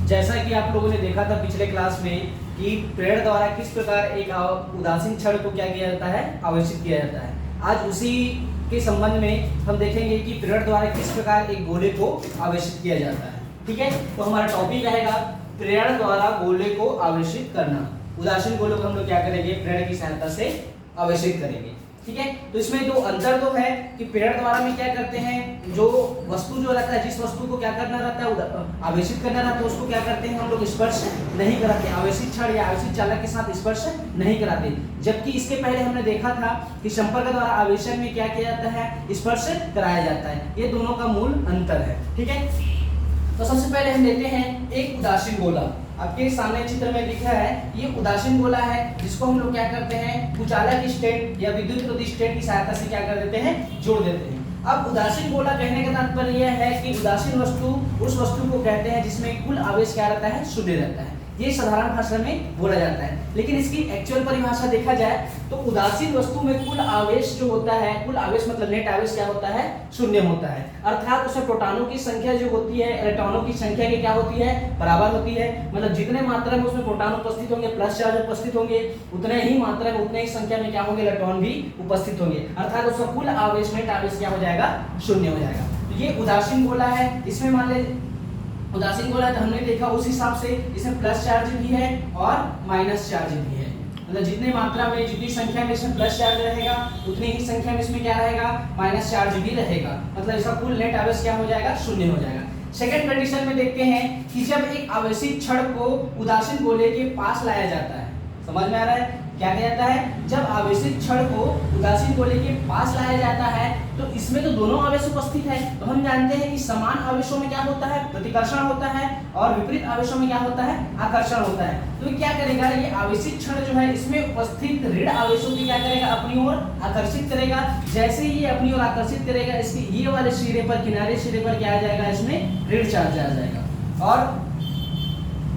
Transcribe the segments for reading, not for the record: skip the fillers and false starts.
जैसा कि आप लोगों ने देखा था पिछले क्लास में कि प्रेरणा द्वारा किस प्रकार एक उदासीन क्षण को क्या किया जाता है, आवेशित किया जाता है। आज उसी के संबंध में हम देखेंगे कि प्रेरणा द्वारा किस प्रकार एक गोले को आवेशित किया जाता है। ठीक है, तो हमारा टॉपिक रहेगा प्रेरणा द्वारा गोले को आवेशित करना। उदासीन गोले को हम लोग क्या करेंगे, प्रेरणा की सहायता से आवेशित करेंगे। ठीक है, तो इसमें दो अंतर तो है कि प्रेरणा द्वारा में क्या करते हैं, जो वस्तु जो रहता है, जिस वस्तु को क्या करना रहता है, आवेशित करना रहता है, उसको क्या करते हैं हम लोग, स्पर्श नहीं कराते। आवेशित क्षण या आवेशित चालक के साथ स्पर्श नहीं कराते। जबकि इसके पहले हमने देखा था कि संपर्क द्वारा आवेशन में क्या किया जाता है, स्पर्श कराया जाता है। ये दोनों का मूल अंतर है। ठीक है, तो सबसे पहले हम लेते हैं एक उदासीन गोला। आपके सामने चित्र में दिख रहा है, ये उदासीन गोला है जिसको हम लोग क्या करते हैं, कुचालक स्टेट या विद्युत रोधी स्टेट की सहायता से क्या कर देते हैं, जोड़ देते हैं। अब उदासीन गोला कहने का तात्पर्य यह है कि उदासीन वस्तु उस वस्तु को कहते हैं जिसमें कुल आवेश क्या रहता है, शून्य रहता है। ये साधारण भाषा में बोला जाता है, लेकिन इसकी एक्चुअल परिभाषा देखा जाए तो उदासीन वस्तु में कुल आवेश जो होता है, कुल आवेश मतलब नेट आवेश क्या होता है, शून्य होता है। अर्थात उसमें प्रोटॉनों की संख्या जो होती है इलेक्ट्रॉनों की संख्या की क्या होती है, बराबर होती है। मतलब जितने मात्रा में उसमें प्रोटॉन उपस्थित होंगे, प्लस चार्ज उपस्थित होंगे, उतने ही मात्रा में उतने ही संख्या में क्या होंगे, इलेक्ट्रॉन भी उपस्थित होंगे। अर्थात उसका कुल आवेश नेट आवेश क्या हो जाएगा, शून्य हो जाएगा। तो ये उदासीन गोला है। इसमें मान ले उदासीन गोला है तो हमने देखा उस हिसाब से इसमें प्लस चार्ज भी है और माइनस चार्ज भी है। मतलब जितनी मात्रा में, जितनी संख्या में इसमें प्लस चार्ज रहेगा, उतनी ही संख्या में इसमें क्या रहेगा, माइनस चार्ज भी रहेगा। मतलब इसका कुल नेट आवेश क्या हो जाएगा, शून्य हो जाएगा। सेकंड कंडीशन में देखते हैं कि जब एक आवेशित क्षण को उदासीन गोले के पास लाया जाता है। समझ में आ रहा है क्या किया जाता है, जब आवेशित क्षण को उदासीन गोले के पास लाया जाता है तो इसमें तो दोनों आवेश उपस्थित है। तो हम जानते हैं कि समान आवेशों में क्या होता है, प्रतिकर्षण होता है, और विपरीत आवेशों में क्या होता है, आकर्षण होता है। तो क्या करेगा, ये आवेशित क्षण जो है इसमें उपस्थित ऋण आवेशों की क्या करेगा, अपनी ओर आकर्षित करेगा। जैसे ही ये अपनी ओर आकर्षित करेगा, इसके ये वाले सिरे पर, किनारे सिरे पर क्या आ जाएगा, इसमें ऋण चार्ज आ जाएगा। और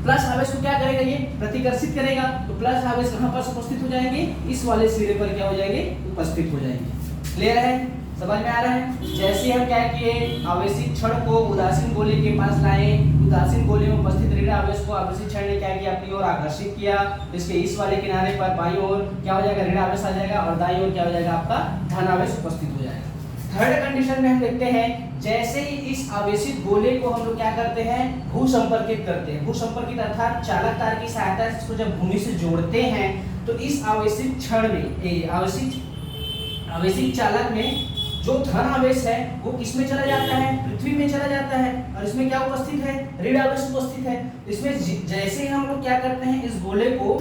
प्लस आवेश को क्या करेगा, ये प्रतिकर्षित करेगा। तो प्लस आवेश कहां पर उपस्थित हो जाएंगे, इस वाले सिरे पर क्या हो जाएंगे, उपस्थित हो जाएंगे। क्लियर है, समझ में आ रहा है। जैसे हम क्या किए, आवेशित क्षण को उदासीन गोले के पास लाए, उदासीन गोले में उपस्थित ऋण आवेश को आवेशित क्षण ने क्या किया, अपनी ओर आकर्षित किया। तो इसके इस वाले किनारे पर बाईं ओर क्या हो जाएगा, ऋण आवेश आ जाएगा, और दाईं ओर क्या हो जाएगा, आपका धन आवेश उपस्थित हो जाएगा। थर्ड कंडीशन में हम देखते हैं, जैसे ही इस आवेशित गोले को हम लोग क्या करते हैं, भू संपर्कित करते हैं। भू संपर्कित अर्थात चालक तार की सहायता से इसको जब भूमि से जोड़ते हैं तो इस आवेशित क्षण में, आवेशित चालक में जो धन आवेश है वो किस में चला जाता है, पृथ्वी में चला जाता है। और इसमें क्या उपस्थित है, ऋण आवेश उपस्थित है। इसमें जैसे ही हम लोग क्या करते हैं, इस गोले को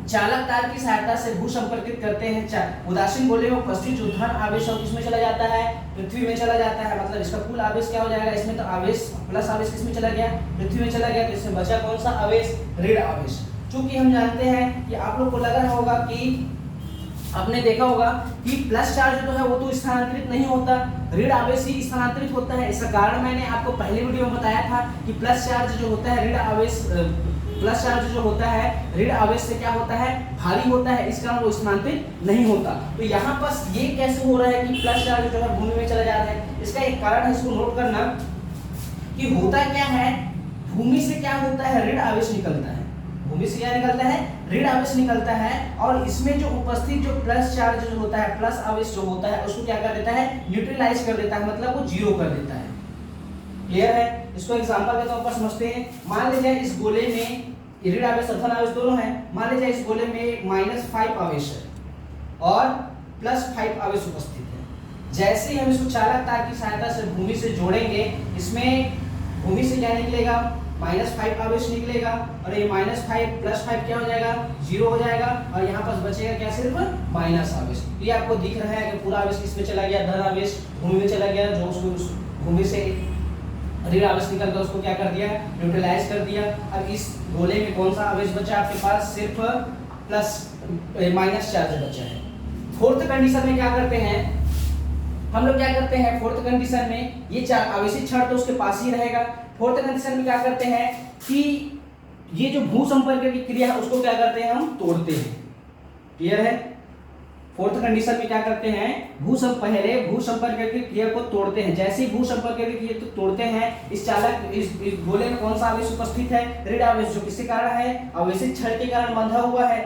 चालक तार की सहायता से भू संपर्कित करते हैं, उदासीन गोले में उपस्थित जो धन आवेश है किसमें चला जाता है, पृथ्वी में चला जाता है। मतलब इसका कुल आवेश क्या हो जाएगा, इसमें तो आवेश प्लस आवेश किसमें चला गया, पृथ्वी में चला गया। तो इसमें बचा कौन सा आवेश, ऋण आवेश। चूंकि हम जानते हैं कि आप लोग को लग रहा होगा कि आपने देखा होगा कि प्लस चार्ज जो है वो तो स्थानांतरित नहीं होता, ऋण आवेश ही स्थानांतरित होता है। इसका कारण मैंने आपको पहले वीडियो में बताया था कि प्लस चार्ज जो होता है, ऋण आवेश, प्लस चार्ज जो होता है ऋण आवेश से क्या होता है, भारी होता है, इस कारण वो स्थानांतरित नहीं होता। तो यहाँ पर ये कैसे हो रहा है कि प्लस चार्ज जो है भूमि में चला जा रहा है, इसका एक कारण है, इसको नोट करना कि होता क्या है, भूमि से क्या होता है, ऋण आवेश निकलता है। भूमि से क्या निकलता है, ऋण आवेश निकलता है। और इसमें जो उपस्थित जो प्लस चार्ज जो होता है, प्लस आवेश जो होता है, उसको क्या कर देता है, न्यूट्रलाइज कर देता है, मतलब वो जीरो कर देता है। क्लियर है, इसको एग्जांपल के तौर पर समझते हैं। मान लीजिए इस गोले में ऋण आवेश और धन आवेश दोनों है। मान लीजिए इस गोले में -5 आवेश है और +5 आवेश उपस्थित है। जैसे ही हम इसको चालक तार की सहायता से भूमि से जोड़ेंगे, इसमें भूमि से क्या निकलेगा, -5 आवेश निकलेगा, और ये -5 +5 क्या हो जाएगा, 0 हो जाएगा। और यहाँ पर बचेगा क्या, सिर्फ माइनस आवेश। ये आपको दिख रहा है कि पूरा आवेश किसमें चला गया, धन आवेश भूमि में चला गया, जो उसको भूमि से ऋण आवेश निकल कर उसको क्या कर दिया, न्यूट्रलाइज कर दिया। अब इस गोले में कौन सा आवेश बचा आपके पास, सिर्फ माइनस चार्ज बचा है। फोर्थ कंडीशन में क्या करते हैं हम लोग, क्या करते हैं फोर्थ कंडीशन में, ये आवेशित क्षण तो उसके पास ही रहेगा। फोर्थ कंडीशन में क्या करते हैं कि ये जो भू संपर्क की क्रिया है उसको क्या करते हैं, हम तोड़ते हैं। क्लियर है, फोर्थ कंडीशन में क्या करते हैं, पहले भू संपर्क की क्रिया को तोड़ते हैं। जैसे ही भू संपर्क की क्रिया को तोड़ते हैं, इस चालक इस गोले में कौन सा आवेश उपस्थित है, ऋण आवेश, जो किसके कारण है, आवेशित छड़ के कारण बंधा हुआ है।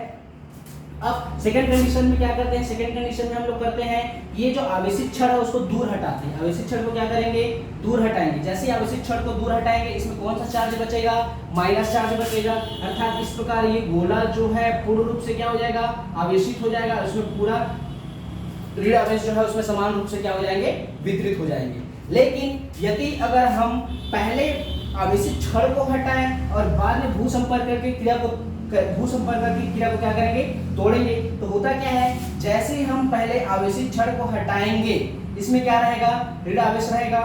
अब सेकंड कंडीशन में क्या करते हैं, सेकंड कंडीशन में हम लोग करते हैं ये जो आवेशित छड़ है उसको दूर हटाते हैं। आवेशित छड़ को क्या करेंगे, दूर हटाएंगे। जैसे ही आवेशित छड़ को दूर हटाएंगे, इसमें कौन सा चार्ज बचेगा, माइनस चार्ज बचेगा। अर्थात इस प्रकार ये गोला जो है पूर्ण रूप से क्या हो जाएगा, आवेशित हो जाएगा। उसमें पूरा ऋण आवेश जो है उसमें समान रूप से क्या हो जाएंगे, वितरित हो जाएंगे। लेकिन यदि अगर हम पहले आवेशित छड़ को हटाएं और बाद में भू संपर्क की क्रिया को क्या करेंगे, तोड़ेंगे, तो होता क्या है, जैसे ही हम पहले आवेशित छड़ को हटाएंगे, इसमें क्या रहेगा, ऋण आवेश रहेगा।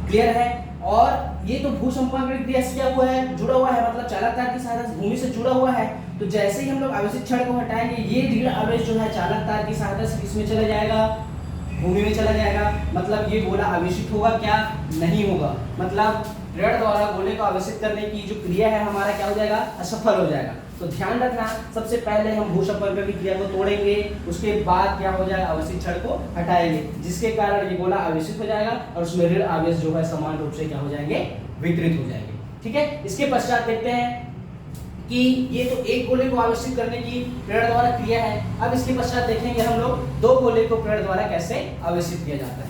क्लियर है। और ये तो भू संपर्क क्रिया से क्या हुआ है, जुड़ा हुआ है, मतलब चालक तार की सहायता से भूमि से जुड़ा हुआ है। तो जैसे ही हम लोग आवेशित छड़ को हटाएंगे, ये ऋण आवेश जो है चालक तार की सहायता से किसमें चला जाएगा, भूमि में चला जाएगा। मतलब ये गोला आवेशित होगा क्या, नहीं होगा। मतलब ऋण द्वारा गोले को आवेशित करने की जो क्रिया है हमारा क्या हो जाएगा, असफल हो जाएगा। तो ध्यान रखना, सबसे पहले हम भू संपर्क की क्रिया को तोड़ेंगे, उसके बाद क्या हो जाएगा, आवेशित छड़ को हटाएंगे, जिसके कारण ये गोला आवेशित हो जाएगा और उसमें ऋण आवेश जो है समान रूप से क्या हो जाएंगे, वितरित हो जाएंगे। ठीक है। इसके पश्चात देखते हैं कि ये तो एक गोले को आवेशित करने की प्रेरण द्वारा क्रिया है। अब इसके पश्चात देखेंगे हम लोग दो गोले को प्रेरण द्वारा कैसे आवेशित किया जाता है।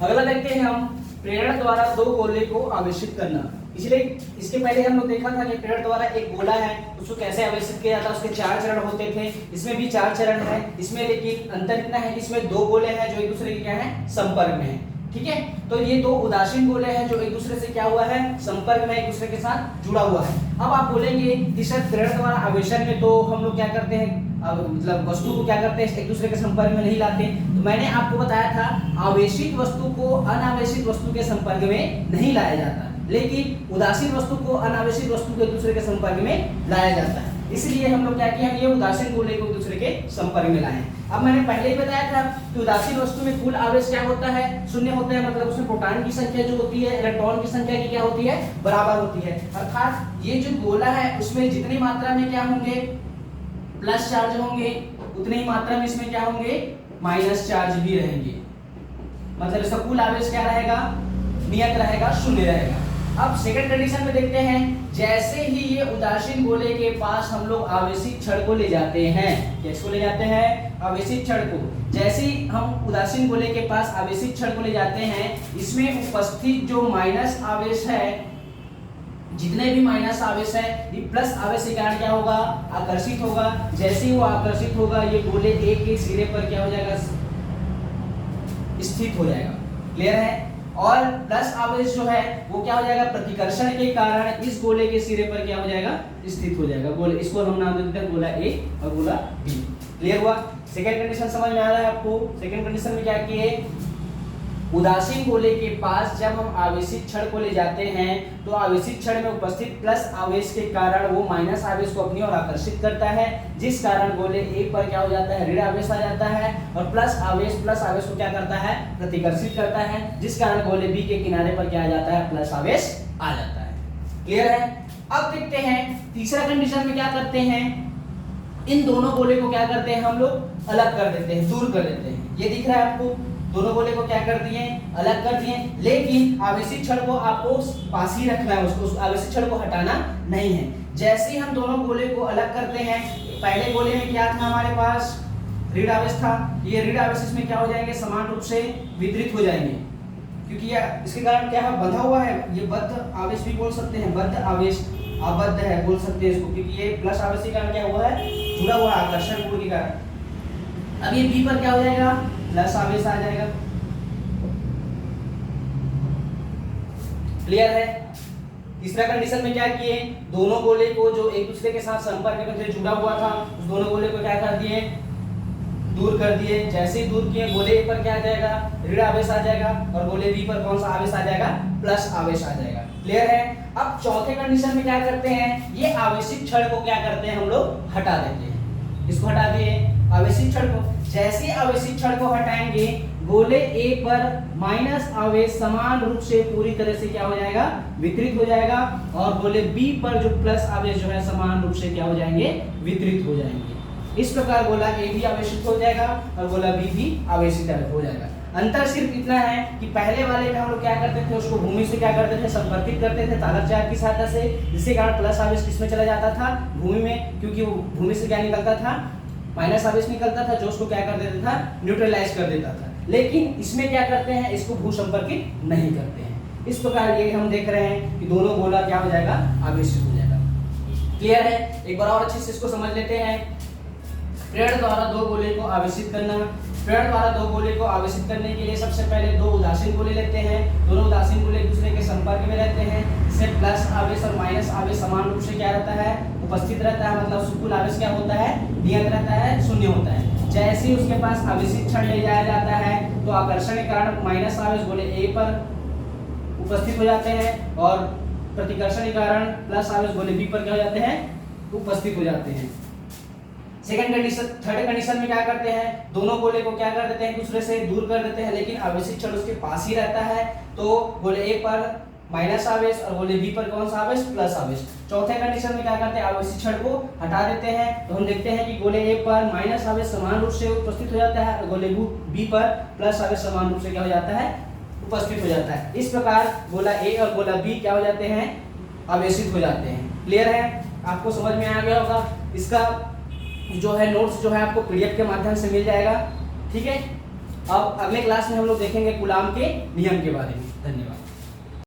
अगला देखते हैं हम प्रेरण द्वारा दो गोले को आवेशित करना। इसलिए इसके पहले हम लोग देखा था कि प्रेरण द्वारा एक गोला है उसको कैसे आवेशित किया जाता है, उसके 4 चरण होते थे। इसमें भी 4 चरण है। इसमें लेकिन अंतर इतना है कि इसमें दो गोले हैं जो एक दूसरे के क्या है, संपर्क में है। ठीक है। तो ये दो उदासीन गोले हैं जो एक दूसरे से क्या हुआ है, संपर्क में, एक दूसरे के साथ जुड़ा हुआ है। अब आप बोलेंगे कि सर प्रेरण द्वारा आवेशन में तो हम लोग क्या करते हैं, मतलब वस्तु को क्या करते हैं, एक दूसरे के संपर्क में नहीं लाते। तो मैंने आपको बताया था आवेशित वस्तु को अनावेशित वस्तु के संपर्क में नहीं लाया जाता, लेकिन उदासीन वस्तु को अनावेशित वस्तु के एक दूसरे के संपर्क में लाया जाता है। इसलिए हम लोग क्या किए, हम ये उदासीन गोले को एक दूसरे के संपर्क में लाए। अब मैंने पहले ही बताया था कि उदासीन वस्तु में कुल आवेश क्या होता है, शून्य होता है। मतलब उसमें प्रोटॉन की संख्या जो होती है इलेक्ट्रॉन की संख्या की क्या होती है, बराबर होती है। अर्थात ये जो गोला है उसमें जितनी मात्रा में क्या होंगे, प्लस चार्ज होंगे, उतनी ही मात्रा में इसमें क्या होंगे, माइनस चार्ज भी रहेंगे। मतलब इसका कुल आवेश क्या रहेगा, नियत रहेगा, शून्य रहेगा। अब सेकंड कंडीशन में देखते हैं, जैसे ही ये उदासीन गोले के पास हम लोग आवेशित छड़ को ले जाते हैं, किसको ले जाते हैं, आवेशित छड़ को। जैसे ही हम उदासीन गोले के पास आवेशित छड़ को ले जाते हैं, इसमें उपस्थित जो माइनस आवेश है, जितने भी माइनस आवेश है, ये प्लस आवेश के कारण क्या होगा, आकर्षित होगा। जैसे ही वो आकर्षित होगा, ये गोले एक के सिरे पर क्या हो जाएगा, स्थित हो जाएगा। क्लियर है। और प्लस आवेश जो है वो क्या हो जाएगा, प्रतिकर्षण के कारण इस गोले के सिरे पर क्या हो जाएगा, स्थित हो जाएगा। गोले, इसको हम नाम देते हैं गोला ए और गोला बी। क्लियर हुआ। सेकंड कंडीशन समझ में आ रहा है आपको। सेकंड कंडीशन में क्या किए, उदासीन गोले के पास जब हम आवेशित छड़ को ले जाते हैं तो आवेशित छड़ में उपस्थित प्लस आवेश के कारण वो माइनस आवेश को अपनी ओर आकर्षित करता है, जिस कारण गोले ए पर क्या हो जाता है, ऋण आवेश आ जाता है। और प्लस आवेश को क्या करता है, प्रतिकर्षित करता है, जिस कारण गोले बी के किनारे पर क्या आ जाता है, प्लस आवेश आ जाता है। क्लियर है। अब देखते हैं तीसरा कंडीशन में क्या करते हैं, इन दोनों गोले को क्या करते हैं, हम लोग अलग कर देते हैं, दूर कर देते हैं। ये दिख रहा है आपको, दोनों गोले को क्या कर दिए, अलग कर दिए। लेकिन आवेशित छड़ को आपको पास ही रखना है, उसको आवेशित छड़ को हटाना नहीं है। जैसे ही हम दोनों गोले को अलग करते हैं, पहले गोले में क्या था, हमारे पास ऋण आवेश था। ये ऋण आवेश इसमें क्या हो जाएंगे, समान रूप से वितरित हो जाएंगे, क्योंकि ये इसके कारण क्या है, बंधा हुआ है। ये बद्ध आवेश भी बोल सकते हैं, बद्ध आवेश, आबद्ध है बोल सकते हैं इसको, क्योंकि ये प्लस आवेश के कारण क्या हुआ है, जुड़ा हुआ है आकर्षण गुण के कारण। अब ये बी पर क्या हो जाएगा, प्लस आवेश आ जाएगा। क्लियर है। तीसरा कंडीशन में क्या किए, दोनों गोले को जो एक दूसरे के साथ संपर्क में जुड़ा हुआ था, उस दोनों गोले को क्या कर दिए, दूर कर दिए। जैसे ही दूर किए, गोले ए पर क्या आ जाएगा, ऋण आवेश आ जाएगा, और गोले बी पर कौन सा आवेश आ जाएगा, प्लस आवेश आ जाएगा। क्लियर है। अब चौथे कंडीशन में क्या करते हैं, ये आवेशित छड़ को क्या करते हैं, हम लोग हटा देते हैं। इसको हटा दिए आवेशित छड़ को। जैसे ही आवेशित छड़ को हटाएंगे, गोले ए पर माइनस आवेश समान रूप से पूरी तरह से क्या हो जाएगा, वितरित हो जाएगा, और गोले बी पर जो प्लस आवेश जो है समान रूप से क्या हो जाएंगे, वितरित हो जाएंगे। इस प्रकार गोला ए भी आवेशित हो जाएगा और गोला बी भी आवेशित हो जाएगा। अंतर सिर्फ इतना है कि पहले वाले में हम लोग क्या करते थे, उसको भूमि से क्या करते थे, संपर्कित करते थे चालक चार्ज की सहायता से, जिसके कारण प्लस आवेश किसमें चला जाता था, भूमि में, क्योंकि वो भूमि से क्या निकलता था, माइनस आवेश निकलता था, जो उसको क्या कर देता था, न्यूट्रलाइज कर देता था। लेकिन इसमें क्या करते हैं, इसको भू संपर्कित नहीं करते हैं। इस प्रकार ये हम देख रहे हैं कि दोनों गोला क्या हो जाएगा, आवेशित हो जाएगा। क्लियर है? एक बार और अच्छे से इसको समझ लेते हैं। प्रेरण द्वारा दो गोले को आवेशित करना। प्रेरण द्वारा दो गोले को आवेशित करने के लिए सबसे पहले दो उदासीन गोले लेते हैं। दोनों उदासीन गोले एक दूसरे के संपर्क में रहते हैं। इससे प्लस आवेश और माइनस आवेश समान रूप से क्या रहता है, उपस्थित रहता है। मतलब कुल आवेश क्या होता है, नियत रहता है, शून्य होता है। जैसे ही उसके पास आवेशित क्षण ले जाया जाता है तो आकर्षण के कारण माइनस आवेश गोले ए पर उपस्थित हो जाते हैं और प्रतिकर्षण के कारण प्लस आवेश गोले बी पर क्या हो जाते हैं, उपस्थित हो जाते हैं। सेकंड कंडीशन, थर्ड कंडीशन में क्या करते हैं, दोनों गोले को क्या कर देते हैं, एक दूसरे से दूर कर देते हैं, लेकिन आवेशित क्षण उसके पास ही रहता है। तो गोले ए पर माइनस आवेश और गोले बी पर कौन सा आवेश, प्लस आवेश। चौथे कंडीशन में क्या करते हैं, आवेशित क्षण को हटा देते हैं। तो हम देखते हैं कि गोले ए पर माइनस आवेश समान रूप से उपस्थित हो जाता है और गोले बी पर प्लस आवेश समान रूप से क्या हो जाता है, उपस्थित हो जाता है। इस प्रकार गोला ए और गोला बी क्या हो जाते हैं, आवेशित हो जाते हैं। क्लियर है? आपको समझ में आ गया होगा। इसका जो है नोट्स जो है आपको पीडीएफ के माध्यम से मिल जाएगा। ठीक है, अब अगले क्लास में हम लोग देखेंगे कूलाम के नियम के बारे में। धन्यवाद।